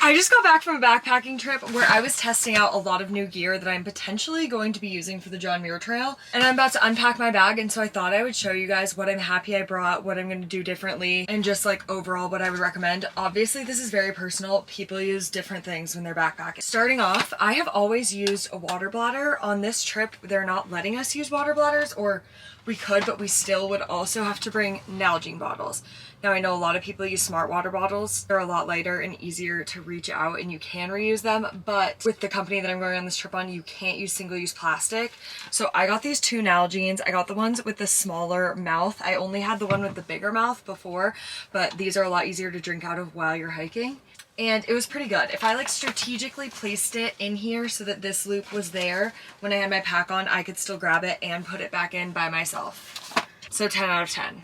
I just got back from a backpacking trip where I was testing out a lot of new gear that I'm potentially going to be using for the John Muir Trail. And I'm about to unpack my bag, and so I thought I would show you guys what I'm happy I brought, what I'm going to do differently, and just like overall what I would recommend. Obviously this is very personal. People use different things when they're backpacking. Starting off, I have always used a water bladder. On this trip, they're not letting us use water bladders, or we could, but we still would also have to bring Nalgene bottles. Now I know a lot of people use smart water bottles. They're a lot lighter and easier to reach out and you can reuse them, but with the company that I'm going on this trip on, you can't use single-use plastic. So I got these two Nalgenes. I got the ones with the smaller mouth. I only had the one with the bigger mouth before, but these are a lot easier to drink out of while you're hiking. And it was pretty good. If I like strategically placed it in here so that this loop was there, when I had my pack on, I could still grab it and put it back in by myself. So 10 out of 10.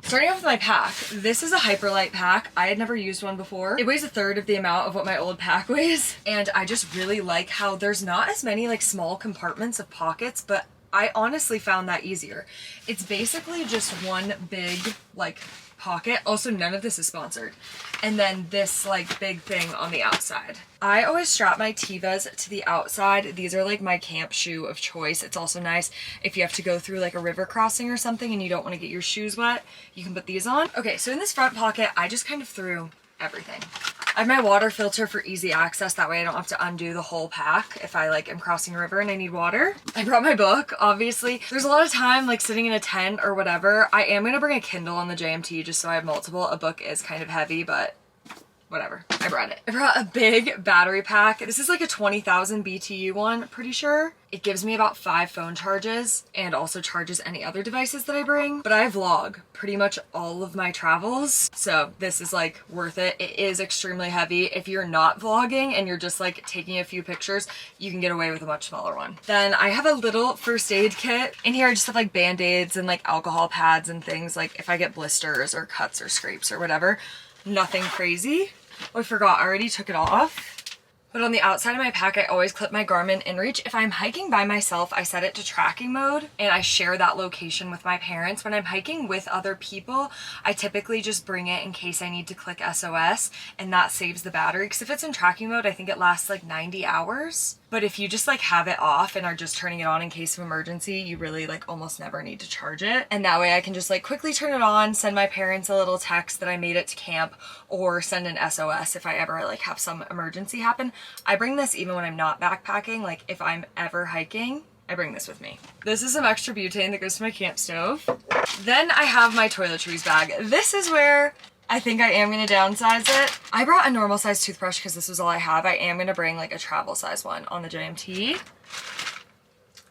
Starting off with my pack, this is a Hyperlight pack. I had never used one before. It weighs a third of the amount of what my old pack weighs, and I just really like how there's not as many like small compartments of pockets, but I honestly found that easier. It's basically just one big like pocket. Also, none of this is sponsored. And then this like big thing on the outside. I always strap my Tevas to the outside. These are like my camp shoe of choice. It's also nice if you have to go through like a river crossing or something and you don't want to get your shoes wet, you can put these on. Okay, so in this front pocket, I just kind of threw everything. I have my water filter for easy access. That way I don't have to undo the whole pack if I like am crossing a river and I need water. I brought my book, obviously. There's a lot of time like sitting in a tent or whatever. I am going to bring a Kindle on the JMT just so I have multiple. A book is kind of heavy, but whatever. I brought it. I brought a big battery pack. This is like a 20,000 BTU one, pretty sure. It gives me about 5 phone charges and also charges any other devices that I bring. But I vlog pretty much all of my travels, so this is like worth it. It is extremely heavy. If you're not vlogging and you're just like taking a few pictures, you can get away with a much smaller one. Then I have a little first aid kit. In here I just have like band-aids and like alcohol pads and things like if I get blisters or cuts or scrapes or whatever. Nothing crazy. Oh, I forgot, I already took it off. But on the outside of my pack, I always clip my Garmin inReach. If I'm hiking by myself, I set it to tracking mode and I share that location with my parents. When I'm hiking with other people, I typically just bring it in case I need to click SOS, and that saves the battery. Because if it's in tracking mode, I think it lasts like 90 hours. But if you just like have it off and are just turning it on in case of emergency, you really like almost never need to charge it. And that way I can just like quickly turn it on, send my parents a little text that I made it to camp, or send an SOS if I ever like have some emergency happen. I bring this even when I'm not backpacking. Like if I'm ever hiking, I bring this with me. This is some extra butane that goes to my camp stove. Then I have my toiletries bag. This is where I think I am going to downsize it. I brought a normal size toothbrush because this was all I have. I am going to bring like a travel size one on the JMT.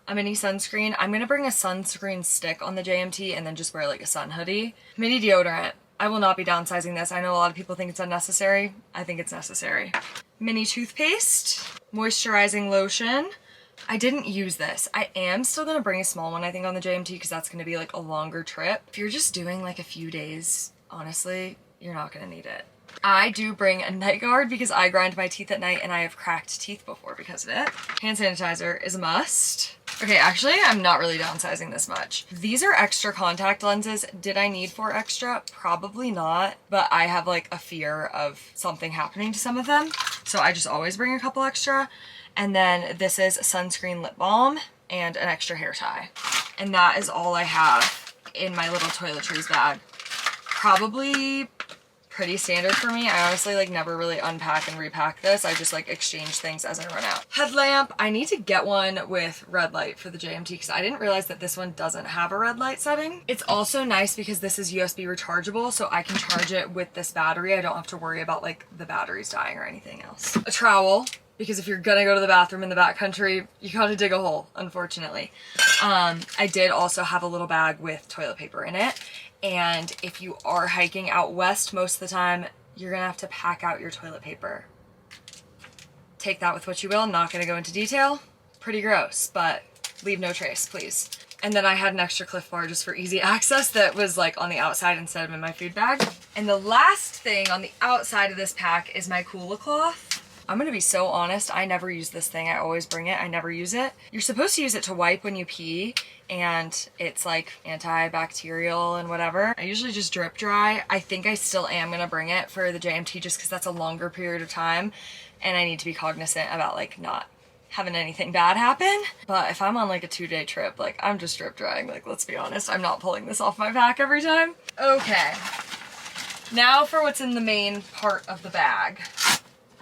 A mini sunscreen. I'm going to bring a sunscreen stick on the JMT and then just wear like a sun hoodie. Mini deodorant. I will not be downsizing this. I know a lot of people think it's unnecessary. I think it's necessary. Mini toothpaste. Moisturizing lotion. I didn't use this. I am still going to bring a small one, I think, on the JMT because that's going to be like a longer trip. If you're just doing like a few days, honestly, you're not going to need it. I do bring a night guard because I grind my teeth at night and I have cracked teeth before because of it. Hand sanitizer is a must. Okay, actually, I'm not really downsizing this much. These are extra contact lenses. Did I need 4 extra? Probably not, but I have like a fear of something happening to some of them. So I just always bring a couple extra. And then this is sunscreen lip balm and an extra hair tie. And that is all I have in my little toiletries bag. Probably pretty standard for me. I honestly like never really unpack and repack this. I just like exchange things as I run out. Headlamp. I need to get one with red light for the JMT because I didn't realize that this one doesn't have a red light setting. It's also nice because this is USB rechargeable, so I can charge it with this battery. I don't have to worry about like the batteries dying or anything else. A trowel, because if you're gonna go to the bathroom in the backcountry, you gotta dig a hole, unfortunately. I did also have a little bag with toilet paper in it. And if you are hiking out west, most of the time, you're gonna have to pack out your toilet paper. Take that with what you will. I'm not gonna go into detail. Pretty gross, but leave no trace, please. And then I had an extra Cliff Bar just for easy access that was like on the outside instead of in my food bag. And the last thing on the outside of this pack is my Kula cloth. I'm gonna be so honest, I never use this thing. I always bring it, I never use it. You're supposed to use it to wipe when you pee, and it's like antibacterial and whatever. I usually just drip dry. I think I still am gonna bring it for the JMT just because that's a longer period of time, and I need to be cognizant about like not having anything bad happen. But if I'm on like a 2-day trip, like I'm just drip drying, like let's be honest, I'm not pulling this off my back every time. Okay, now for what's in the main part of the bag.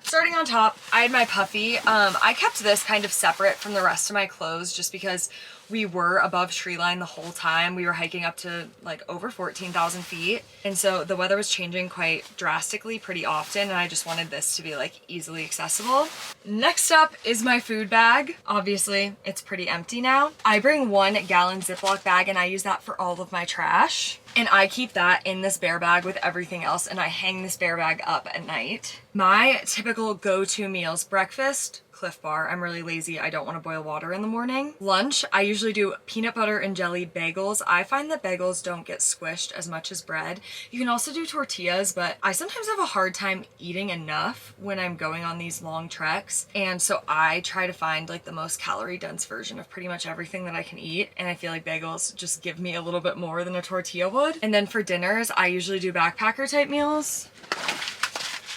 Starting on top, I had my puffy. I kept this kind of separate from the rest of my clothes just because we were above tree line the whole time. We were hiking up to like over 14,000 feet. And so the weather was changing quite drastically pretty often, and I just wanted this to be like easily accessible. Next up is my food bag. Obviously, it's pretty empty now. I bring 1 gallon Ziploc bag and I use that for all of my trash. And I keep that in this bear bag with everything else, and I hang this bear bag up at night. My typical go-to meals: breakfast, Cliff Bar. I'm really lazy. I don't want to boil water in the morning. Lunch, I usually do peanut butter and jelly bagels. I find that bagels don't get squished as much as bread. You can also do tortillas, but I sometimes have a hard time eating enough when I'm going on these long treks. And so I try to find like the most calorie dense version of pretty much everything that I can eat. And I feel like bagels just give me a little bit more than a tortilla would. And then for dinners, I usually do backpacker type meals.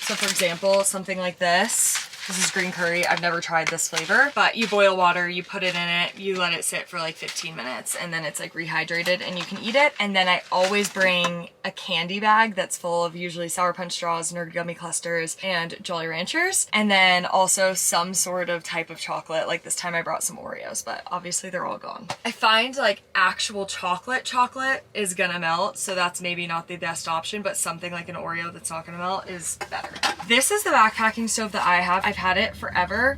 So for example, something like this. This is green curry. I've never tried this flavor, but you boil water, you put it in it, you let it sit for like 15 minutes, and then it's like rehydrated and you can eat it. And then I always bring a candy bag that's full of usually Sour Punch straws, Nerd Gummy clusters, and Jolly Ranchers. And then also some sort of type of chocolate. Like this time I brought some Oreos, but obviously they're all gone. I find like actual chocolate is gonna melt, so that's maybe not the best option, but something like an Oreo that's not gonna melt is better. This is the backpacking stove that I have. I've had it forever.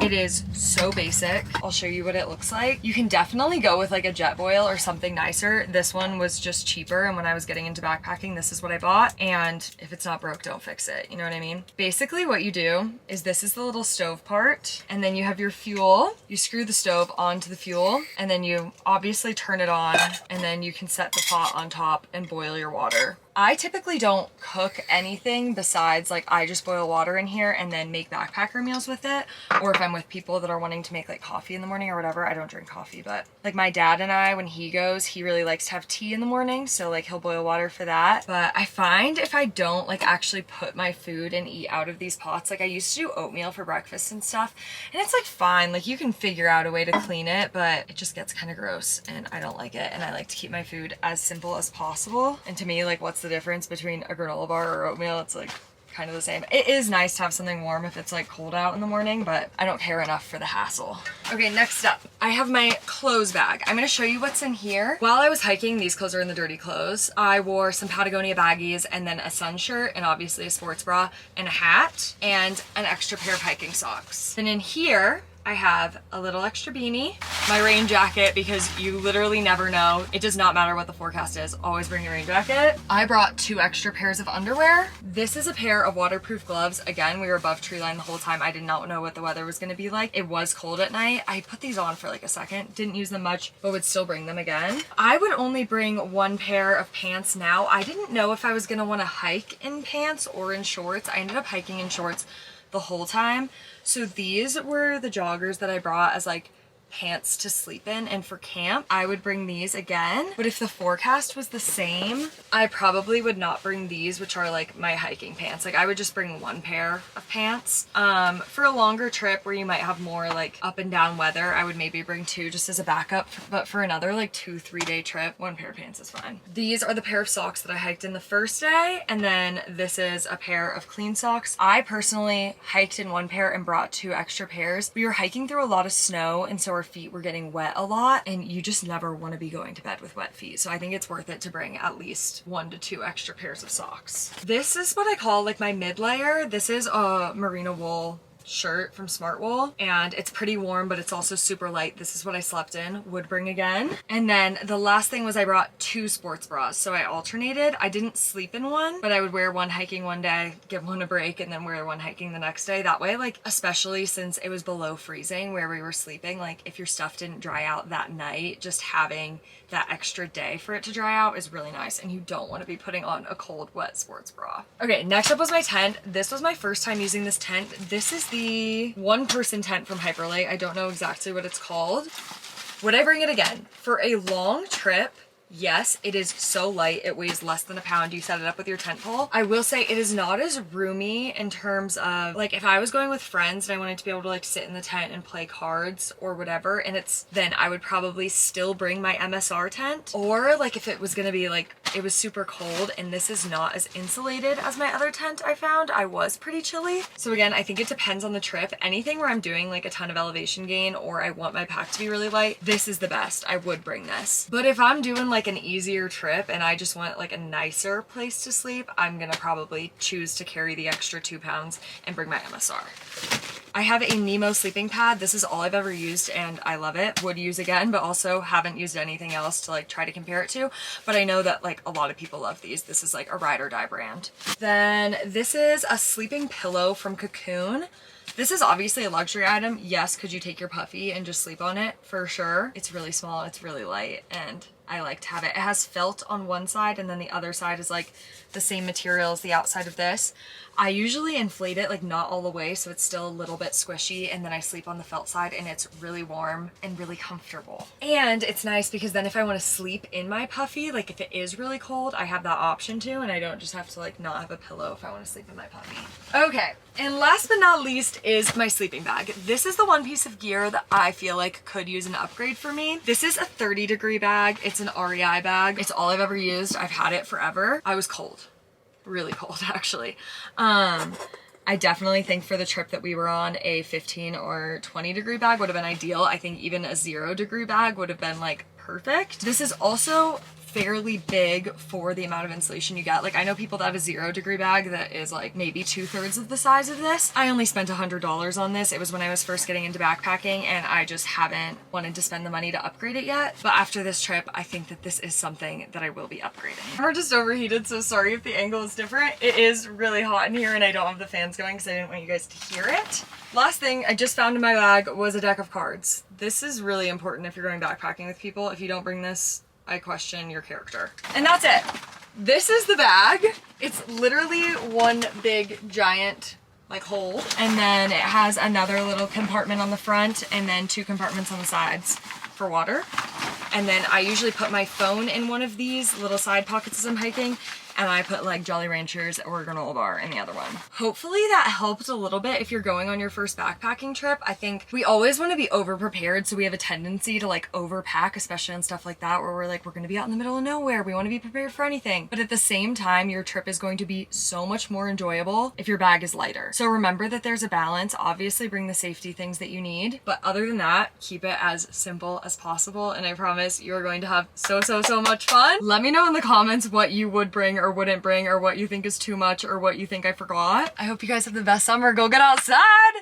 It is so basic. I'll show you what it looks like. You can definitely go with like a Jetboil or something nicer. This one was just cheaper, and when I was getting into backpacking, this is what I bought. And if it's not broke, don't fix it. You know what I mean? Basically what you do is this is the little stove part, and then you have your fuel. You screw the stove onto the fuel, and then you obviously turn it on, and then you can set the pot on top and boil your water. I typically don't cook anything besides like I just boil water in here and then make backpacker meals with it. Or if I'm with people that are wanting to make like coffee in the morning or whatever. I don't drink coffee, but like my dad and I, when he goes, he really likes to have tea in the morning. So like he'll boil water for that. But I find if I don't like actually put my food and eat out of these pots, like I used to do oatmeal for breakfast and stuff, and it's like fine, like you can figure out a way to clean it, but it just gets kind of gross and I don't like it. And I like to keep my food as simple as possible. And to me, like what's the difference between a granola bar or oatmeal? It's like kind of the same. It is nice to have something warm if it's like cold out in the morning, but I don't care enough for the hassle. Okay, next up, I have my clothes bag. I'm gonna show you what's in here. While I was hiking, these clothes are in the dirty clothes. I wore some Patagonia baggies and then a sun shirt and obviously a sports bra and a hat and an extra pair of hiking socks. Then in here, I have a little extra beanie, my rain jacket, because you literally never know. It does not matter what the forecast is. Always bring your rain jacket. I brought 2 extra pairs of underwear. This is a pair of waterproof gloves. Again, we were above tree line the whole time. I did not know what the weather was gonna be like. It was cold at night. I put these on for like a second. Didn't use them much, but would still bring them again. I would only bring 1 pair of pants now. I didn't know if I was gonna wanna hike in pants or in shorts. I ended up hiking in shorts the whole time. So these were the joggers that I brought as like pants to sleep in, and for camp I would bring these again. But if the forecast was the same, I probably would not bring these, which are like my hiking pants. Like I would just bring 1 pair of pants. For a longer trip where you might have more like up and down weather, I would maybe bring 2 just as a backup, but for another like 2-3 day trip, 1 pair of pants is fine. These are the pair of socks that I hiked in the first day, and then this is a pair of clean socks. I personally hiked in 1 pair and brought 2 extra pairs. We were hiking through a lot of snow, and so our feet were getting wet a lot, and you just never want to be going to bed with wet feet. So I think it's worth it to bring at least 1 to 2 extra pairs of socks. This is what I call like my mid layer. This is a merino wool shirt from Smartwool, and it's pretty warm, but it's also super light. This is what I slept in. Would bring again. And then the last thing was I brought 2 sports bras, so I alternated. I didn't sleep in one, but I would wear one hiking one day, give one a break, and then wear one hiking the next day. That way, like, especially since it was below freezing where we were sleeping, like, if your stuff didn't dry out that night, just having that extra day for it to dry out is really nice, and you don't want to be putting on a cold, wet sports bra. Okay, next up was my tent. This was my first time using this tent. This is the one-person tent from Hyperlite. I don't know exactly what it's called. Would I bring it again? For a long trip, yes, it is so light. It weighs less than a pound. You set it up with your tent pole. I will say it is not as roomy in terms of, like, if I was going with friends and I wanted to be able to like sit in the tent and play cards or whatever, and then I would probably still bring my MSR tent. Or like if it was gonna be like, it was super cold and this is not as insulated as my other tent I found, I was pretty chilly. So again, I think it depends on the trip. Anything where I'm doing like a ton of elevation gain or I want my pack to be really light, this is the best. I would bring this. But if I'm doing like an easier trip and I just want like a nicer place to sleep, I'm gonna probably choose to carry the extra 2 pounds and bring my MSR. I have a Nemo sleeping pad. This is all I've ever used and I love it. Would use again, but also haven't used anything else to like try to compare it to. But I know that like a lot of people love these. This is like a ride or die brand. Then this is a sleeping pillow from Cocoon. This is obviously a luxury item. Yes, could you take your puffy and just sleep on it? For sure. It's really small, it's really light, and I like to have it. It has felt on one side and then the other side is like the same material as the outside of this. I usually inflate it, like not all the way, so it's still a little bit squishy, and then I sleep on the felt side and it's really warm and really comfortable. And it's nice because then if I want to sleep in my puffy, like if it is really cold, I have that option too, and I don't just have to like not have a pillow if I want to sleep in my puffy. Okay, and last but not least is my sleeping bag. This is the one piece of gear that I feel like could use an upgrade for me. This is a 30-degree bag. It's an REI bag. It's all I've ever used. I've had it forever. I was cold. Really cold, actually. I definitely think for the trip that we were on, a 15 or 20-degree bag would have been ideal. I think even a 0-degree bag would have been like perfect. This is also fairly big for the amount of insulation you get. Like I know people that have a 0-degree bag that is like maybe 2/3 of the size of this. I only spent $100 on this. It was when I was first getting into backpacking and I just haven't wanted to spend the money to upgrade it yet. But after this trip, I think that this is something that I will be upgrading. We're just overheated, so sorry if the angle is different. It is really hot in here and I don't have the fans going because I didn't want you guys to hear it. Last thing I just found in my bag was a deck of cards. This is really important if you're going backpacking with people. If you don't bring this, I question your character. And that's it. This is the bag. It's literally one big giant like hole, and then it has another little compartment on the front and then 2 compartments on the sides for water. And then I usually put my phone in one of these little side pockets as I'm hiking, and I put like Jolly Ranchers or granola bar in the other one. Hopefully that helped a little bit if you're going on your first backpacking trip. I think we always want to be over prepared, so we have a tendency to like overpack, especially on stuff like that where we're like, we're going to be out in the middle of nowhere. We want to be prepared for anything. But at the same time, your trip is going to be so much more enjoyable if your bag is lighter. So remember that there's a balance. Obviously bring the safety things that you need, but other than that, keep it as simple as possible. And I promise you're going to have so much fun. Let me know in the comments what you would bring or wouldn't bring, or what you think is too much or what you think I forgot. I hope you guys have the best summer. Go get outside!